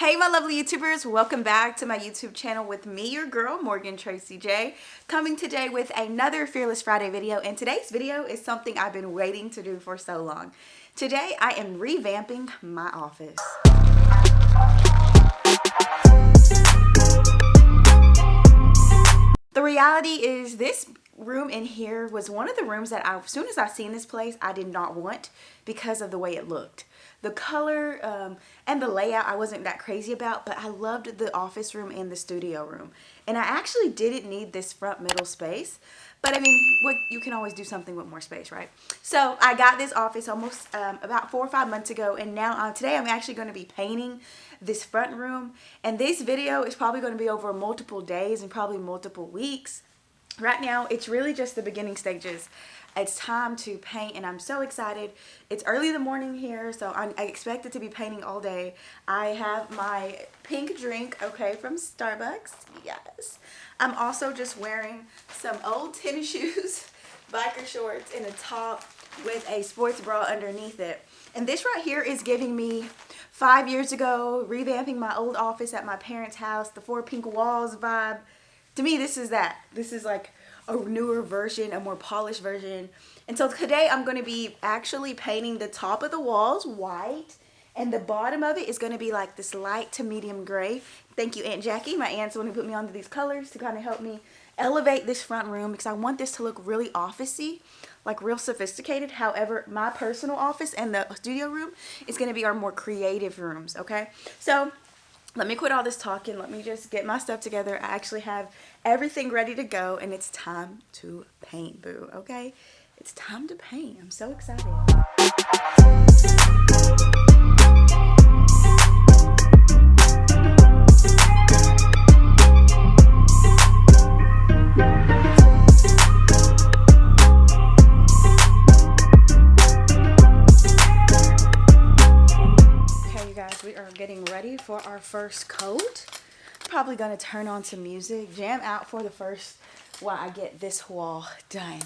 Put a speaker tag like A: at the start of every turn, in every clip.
A: Hey my lovely YouTubers, welcome back to my YouTube channel with me, your girl, Morgan Tracy J, coming today with another Fearless Friday video. And today's video is something I've been waiting to do for so long. Today I am revamping my office. The reality is this room in here was one of the rooms that as soon as I seen this place, I did not want because of the way it looked. The color and the layout I wasn't that crazy about, but I loved the office room and the studio room. And I actually didn't need this front middle space, but I mean, you can always do something with more space, right? So I got this office almost about 4 or 5 months ago, and now today I'm actually going to be painting this front room. And this video is probably going to be over multiple days and probably multiple weeks. Right now, it's really just the beginning stages. It's time to paint and I'm so excited. It's early in the morning here, so I expect it to be painting all day. I have my pink drink, okay, from Starbucks. Yes. I'm also just wearing some old tennis shoes, biker shorts, and a top with a sports bra underneath it. And this right here is giving me 5 years ago, revamping my old office at my parents' house, the 4 pink walls vibe. To me, this is that. This is like a newer version, a more polished version. And so today I'm going to be actually painting the top of the walls white, and the bottom of it is going to be like this light to medium gray. Thank you, Aunt Jackie. My aunt's the one who put me onto these colors to kind of help me elevate this front room because I want this to look really office-y, like real sophisticated. However, my personal office and the studio room is going to be our more creative rooms, okay? So let me quit all this talking. Let me just get my stuff together. I actually have everything ready to go, and it's time to paint, boo, okay? It's time to paint. I'm so excited. Okay, you guys, we are getting ready for our first coat. Probably gonna turn on some music, jam out for the first while I get this wall done.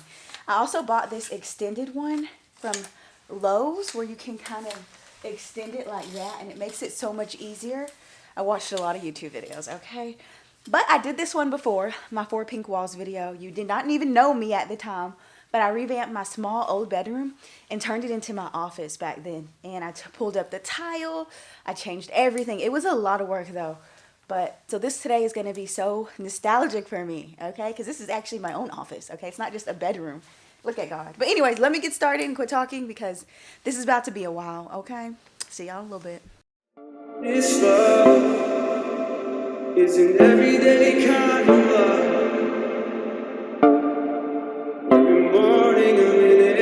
A: I also bought this extended one from Lowe's where you can kind of extend it like that, and it makes it so much easier. I watched a lot of YouTube videos, okay? But I did this one before, my 4 pink walls video. You did not even know me at the time, but I revamped my small old bedroom and turned it into my office back then. And I pulled up the tile, I changed everything. It was a lot of work though. But so this today is going to be so nostalgic for me, okay? Because this is actually my own office, okay? It's not just a bedroom. Look at God. But anyways, let me get started and quit talking because this is about to be a while, okay? See y'all in a little bit.
B: This love is an everyday kind of love. Every morning I'm in it.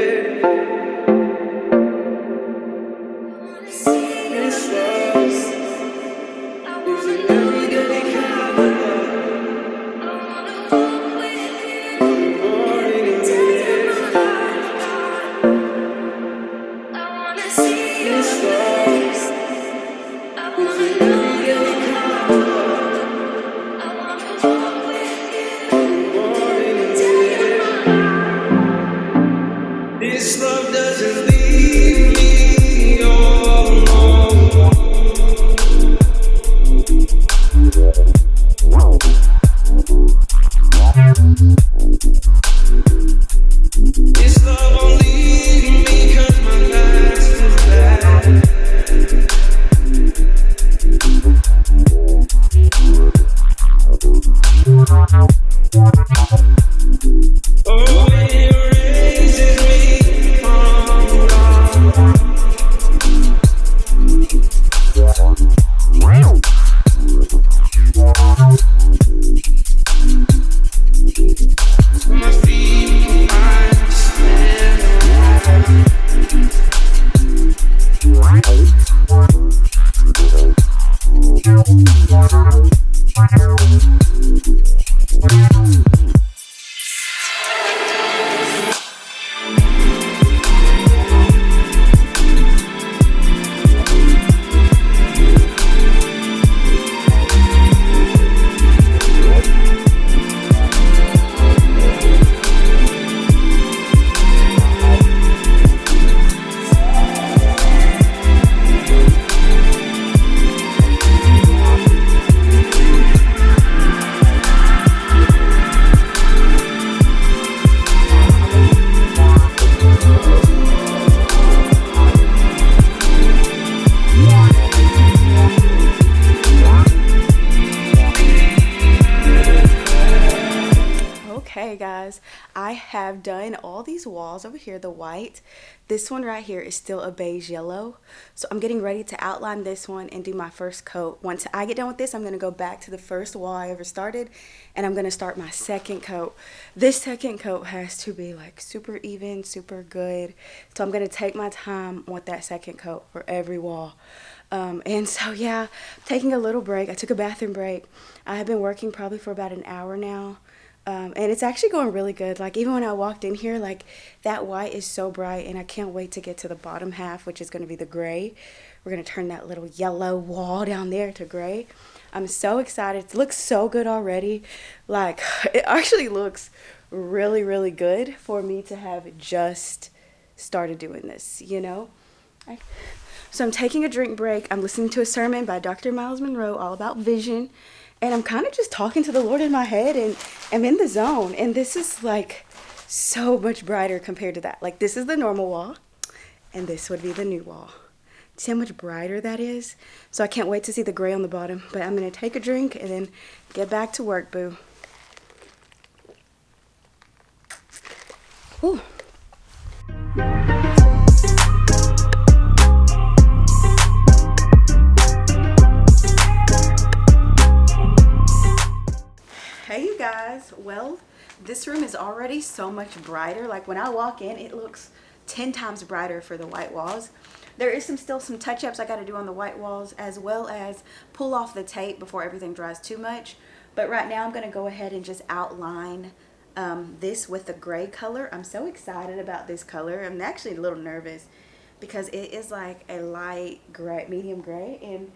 B: This love is an everyday kind of love. Every morning I'm in it. This love is an everyday kind of love. Every morning I'm in it. This love doesn't leave me all alone. This love won't leave me 'cause my past is bad. Oh, it raises me from God. My feet find stand
A: Okay guys, I have done all these walls over here, the white. This one right here is still a beige yellow. So I'm getting ready to outline this one and do my first coat. Once I get done with this, I'm going to go back to the first wall I ever started and I'm going to start my second coat. This second coat has to be like super even, super good. So I'm going to take my time with that second coat for every wall. And so yeah, taking a little break. I took a bathroom break. I have been working probably for about an hour now. And it's actually going really good. Like even when I walked in here, like that white is so bright and I can't wait to get to the bottom half, which is going to be the gray. We're going to turn that little yellow wall down there to gray. I'm so excited. It looks so good already. Like it actually looks really, really good for me to have just started doing this, you know? So I'm taking a drink break. I'm listening to a sermon by Dr. Miles Monroe all about vision. And I'm kind of just talking to the Lord in my head and I'm in the zone. And this is like so much brighter compared to that. Like this is the normal wall and this would be the new wall. See how much brighter that is? So I can't wait to see the gray on the bottom. But I'm going to take a drink and then get back to work, boo. Ooh. Hey you guys, well, this room is already so much brighter. Like when I walk in, it looks 10 times brighter for the white walls. There is still some touch-ups I got to do on the white walls, as well as pull off the tape before everything dries too much. But right now I'm going to go ahead and just outline this with the gray color. I'm so excited about this color. I'm actually a little nervous because it is like a light gray, medium gray, and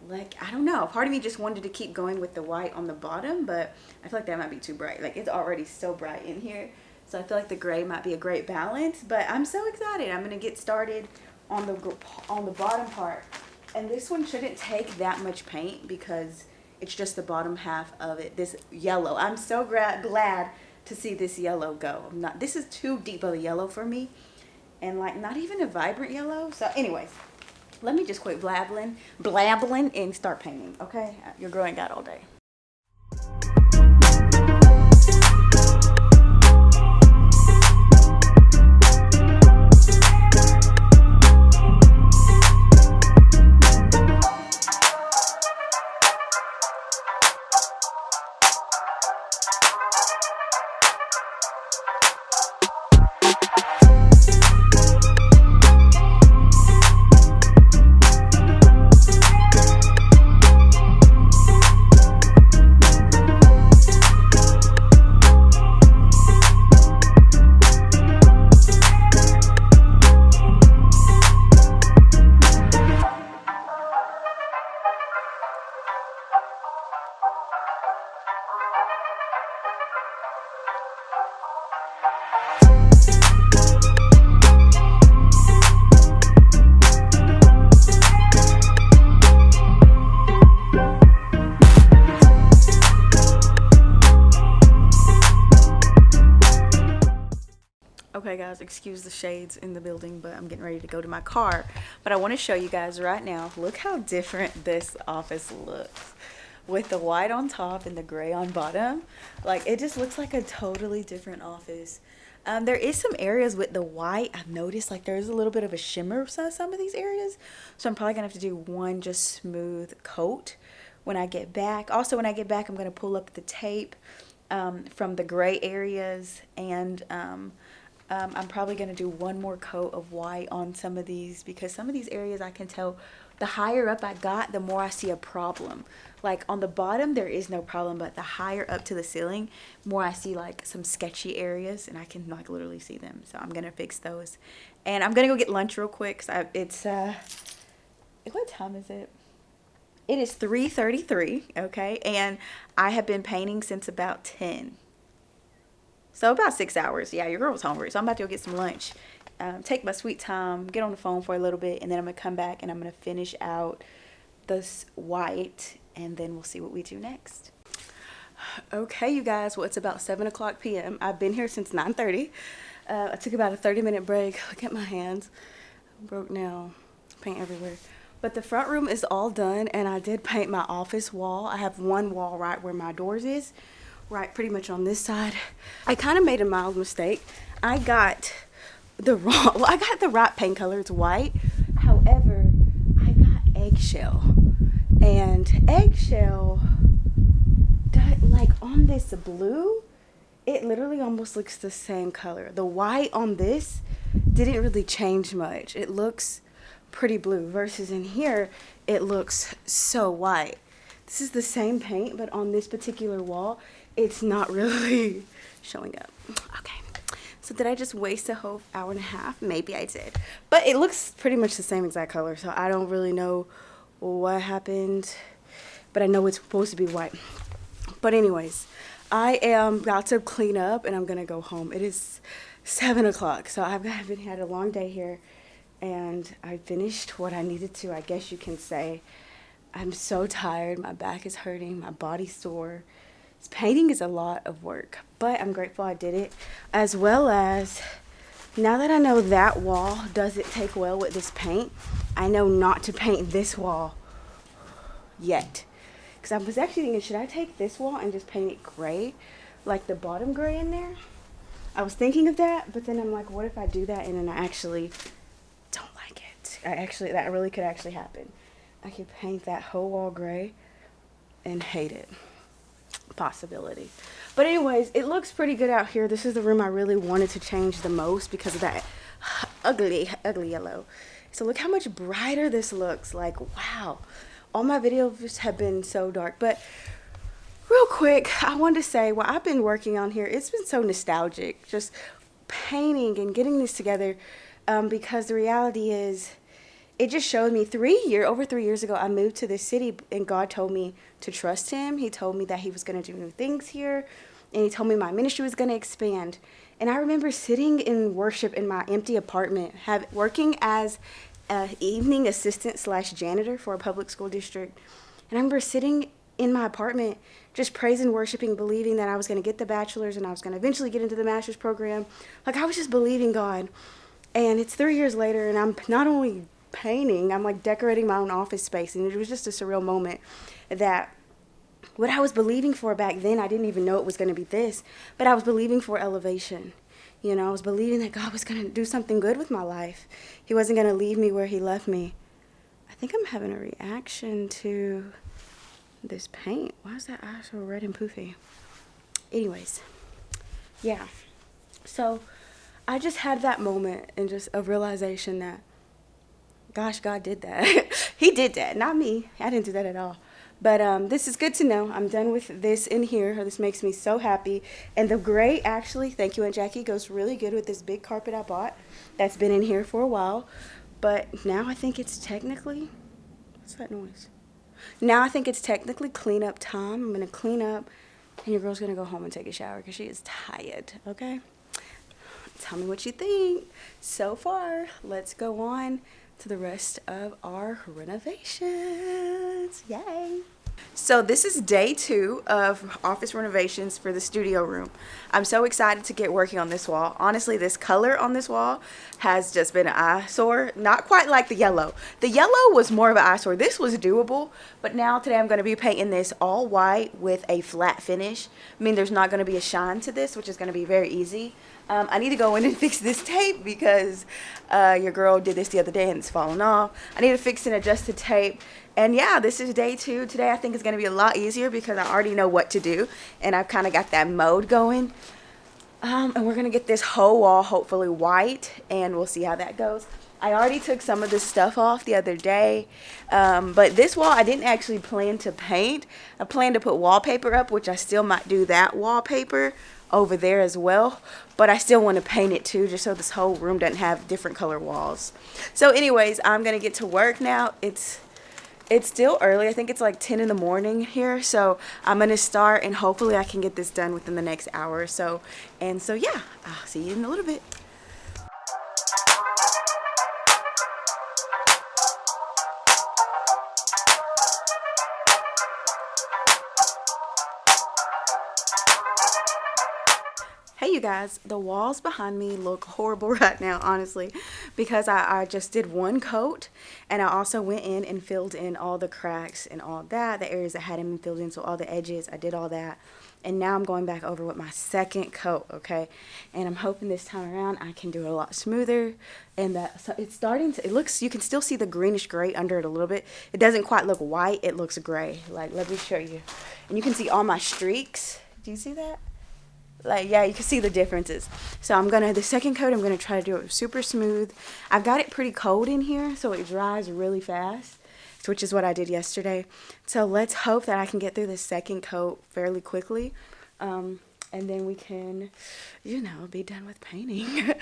A: like, I don't know, part of me just wanted to keep going with the white on the bottom, but I feel like that might be too bright. Like it's already so bright in here, so I feel like the gray might be a great balance. But I'm so excited. I'm gonna get started on the bottom part, and this one shouldn't take that much paint because it's just the bottom half of it. This yellow, I'm so glad to see this yellow go. This is too deep of a yellow for me, and like not even a vibrant yellow. So anyways, let me just quit blabbling and start painting, okay? Your girl ain't got all day. Okay guys, excuse the shades in the building, but I'm getting ready to go to my car. But I want to show you guys right now, look how different this office looks. With the white on top and the gray on bottom. Like it just looks like a totally different office. There is some areas with the white, I've noticed like there's a little bit of a shimmer some of these areas. So I'm probably going to have to do one just smooth coat when I get back. Also when I get back, I'm going to pull up the tape from the gray areas, and I'm probably going to do one more coat of white on some of these, because some of these areas I can tell the higher up I got, the more I see a problem. Like on the bottom, there is no problem, but the higher up to the ceiling, more I see like some sketchy areas, and I can like literally see them. So I'm going to fix those. And I'm going to go get lunch real quick. So it's, what time is it? It is 3:33, okay? And I have been painting since about 10. So about 6 hours. Yeah, your girl was hungry. So I'm about to go get some lunch. Take my sweet time, get on the phone for a little bit, and then I'm going to come back and I'm going to finish out this white, and then we'll see what we do next. Okay, you guys, well, it's about 7 o'clock p.m. I've been here since 9:30. I took about a 30-minute break. Look at my hands. I'm broke now. Paint everywhere. But the front room is all done, and I did paint my office wall. I have one wall right where my doors is, right pretty much on this side. I kind of made a mild mistake. I got the right paint color. It's white. However, I got eggshell. And eggshell, like on this blue, it literally almost looks the same color. The white on this didn't really change much. It looks pretty blue versus in here, it looks so white. This is the same paint, but on this particular wall, it's not really showing up. Okay. So did I just waste a whole hour and a half? Maybe I did. But it looks pretty much the same exact color, so I don't really know what happened. But I know it's supposed to be white. But anyways, I am about to clean up and I'm going to go home. It is 7 o'clock, so I've had a long day here. And I finished what I needed to, I guess you can say. I'm so tired. My back is hurting. My body's sore. Painting is a lot of work, but I'm grateful I did it. As well as, now that I know that wall doesn't take well with this paint, I know not to paint this wall yet. Because I was actually thinking, should I take this wall and just paint it gray? Like the bottom gray in there? I was thinking of that, but then I'm like, what if I do that and then I actually don't like it? That really could actually happen. I could paint that whole wall gray and hate it. Possibility. But anyways, it looks pretty good out here. This is the room I really wanted to change the most because of that ugly yellow. So look how much brighter this looks. Like, wow. All my videos have been so dark. But real quick, I wanted to say what I've been working on here, it's been so nostalgic. Just painting and getting this together because the reality is, it just showed me over 3 years ago, I moved to this city and God told me to trust him. He told me that he was going to do new things here. And he told me my ministry was going to expand. And I remember sitting in worship in my empty apartment, working as an evening assistant / janitor for a public school district. And I remember sitting in my apartment, just praising, worshiping, believing that I was going to get the bachelor's and I was going to eventually get into the master's program. Like I was just believing God. And it's 3 years later and I'm not only painting, I'm like decorating my own office space, and it was just a surreal moment that what I was believing for back then, I didn't even know it was going to be this, but I was believing for elevation. You know, I was believing that God was going to do something good with my life. He wasn't going to leave me where he left me. I think I'm having a reaction to this paint. Why is that eye so red and poofy? Anyways, yeah. So I just had that moment and just a realization that gosh, God did that. He did that, not me. I didn't do that at all. But this is good to know. I'm done with this in here. This makes me so happy. And the gray, actually, thank you, Aunt Jackie, goes really good with this big carpet I bought that's been in here for a while. But now I think it's technically, what's that noise? Now I think it's technically cleanup time. I'm going to clean up, and your girl's going to go home and take a shower because she is tired, okay? Tell me what you think. So far, let's go on to the rest of our renovations. Yay! So this is day 2 of office renovations for the studio room. I'm so excited to get working on this wall. Honestly, this color on this wall has just been an eyesore. Not quite like the yellow. The yellow was more of an eyesore. This was doable, but now today I'm going to be painting this all white with a flat finish. I mean, there's not going to be a shine to this, which is going to be very easy. I need to go in and fix this tape because your girl did this the other day and it's falling off. I need to fix and adjust the tape. And yeah, this is day 2. Today I think it's going to be a lot easier because I already know what to do. And I've kind of got that mode going. And we're going to get this whole wall hopefully white. And we'll see how that goes. I already took some of this stuff off the other day. But this wall I didn't actually plan to paint. I planned to put wallpaper up, which I still might do that wallpaper over there as well, but I still want to paint it too, just so this whole room doesn't have different color walls. So anyways, I'm gonna get to work now. It's still early. I think it's like 10 in the morning here, so I'm gonna start and hopefully I can get this done within the next hour or so. And so yeah, I'll see you in a little bit. Hey you guys, the walls behind me look horrible right now, honestly, because I just did one coat, and I also went in and filled in all the cracks and all that, the areas that hadn't been filled in, so all the edges, I did all that. And now I'm going back over with my second coat, okay? And I'm hoping this time around I can do it a lot smoother, and that so it's starting to, it looks, you can still see the greenish gray under it a little bit. It doesn't quite look white, it looks gray. Like, let me show you. And you can see all my streaks. Do you see that? Like, yeah, you can see the differences. So I'm gonna, the second coat, I'm gonna try to do it super smooth. I've got it pretty cold in here, so it dries really fast, which is what I did yesterday. So let's hope that I can get through the second coat fairly quickly. And then we can, you know, be done with painting.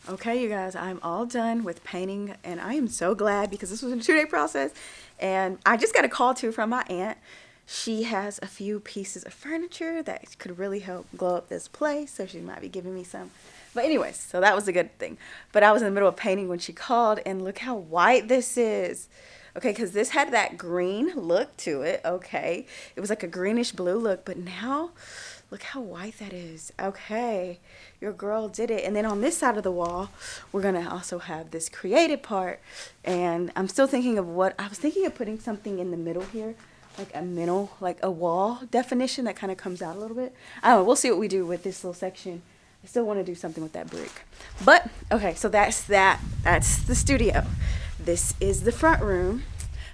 A: Okay, you guys, I'm all done with painting, and I am so glad because this was a 2-day process. And I just got a call too from my aunt. She has a few pieces of furniture that could really help glow up this place, so she might be giving me some. But anyways, so that was a good thing. But I was in the middle of painting when she called, and look how white this is. Okay, because this had that green look to it, okay. It was like a greenish blue look, but now, look how white that is. Okay, your girl did it. And then on this side of the wall, we're going to also have this creative part. And I'm still thinking of what, I was thinking of putting something in the middle here, like a middle, like a wall definition that kind of comes out a little bit. I don't know, we'll see what we do with this little section. I still want to do something with that brick. But, okay, so that's that. That's the studio. This is the front room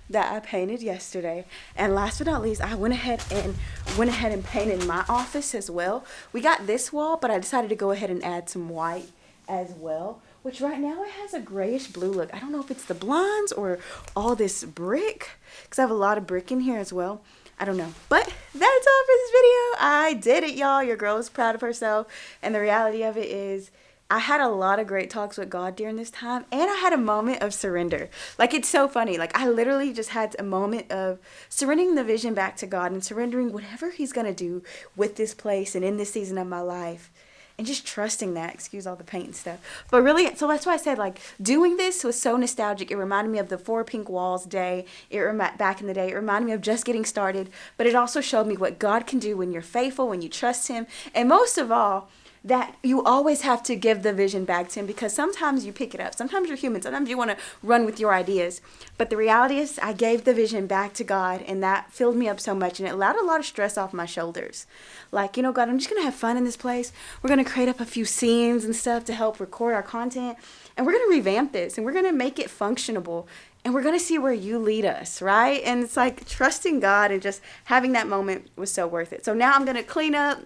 A: that I painted yesterday. And last but not least, I went ahead and painted my office as well. We got this wall, but I decided to go ahead and add some white as well, which right now it has a grayish blue look. I don't know if it's the blinds or all this brick, because I have a lot of brick in here as well. I don't know. But that's all for this video. I did it, y'all. Your girl is proud of herself. And the reality of it is, I had a lot of great talks with God during this time, and I had a moment of surrender. Like, it's so funny. Like, I literally just had a moment of surrendering the vision back to God and surrendering whatever He's going to do with this place and in this season of my life. And just trusting that. Excuse all the paint and stuff. But really, so that's why I said, like, doing this was so nostalgic. It reminded me of the 4 Pink Walls day. Back in the day. It reminded me of just getting started. But it also showed me what God can do when you're faithful, when you trust Him. And most of all, that you always have to give the vision back to Him, because sometimes you pick it up. Sometimes you're human. Sometimes you want to run with your ideas. But the reality is I gave the vision back to God, and that filled me up so much, and it allowed a lot of stress off my shoulders. Like, you know, God, I'm just going to have fun in this place. We're going to create up a few scenes and stuff to help record our content, and we're going to revamp this, and we're going to make it functionable, and we're going to see where you lead us, right? And it's like trusting God and just having that moment was so worth it. So now I'm going to clean up.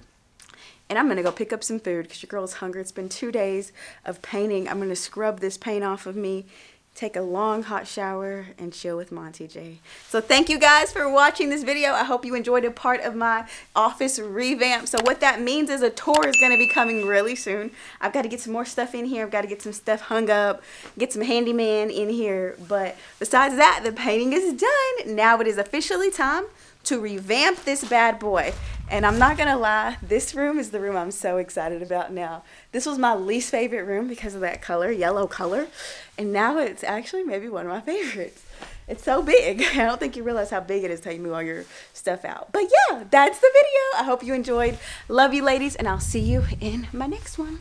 A: And I'm going to go pick up some food because your girl's hungry. It's been 2 days of painting. I'm going to scrub this paint off of me, take a long hot shower, and chill with Monty J. So thank you guys for watching this video. I hope you enjoyed a part of my office revamp. So what that means is a tour is going to be coming really soon. I've got to get some more stuff in here. I've got to get some stuff hung up, get some handyman in here. But besides that, the painting is done. Now it is officially time to revamp this bad boy. And I'm not gonna lie, this room is the room I'm so excited about now. This was my least favorite room because of that color, yellow color, and now it's actually maybe one of my favorites. It's so big. I don't think you realize how big it is till you move all your stuff out. But yeah, that's the video. I hope you enjoyed. Love you ladies, and I'll see you in my next one.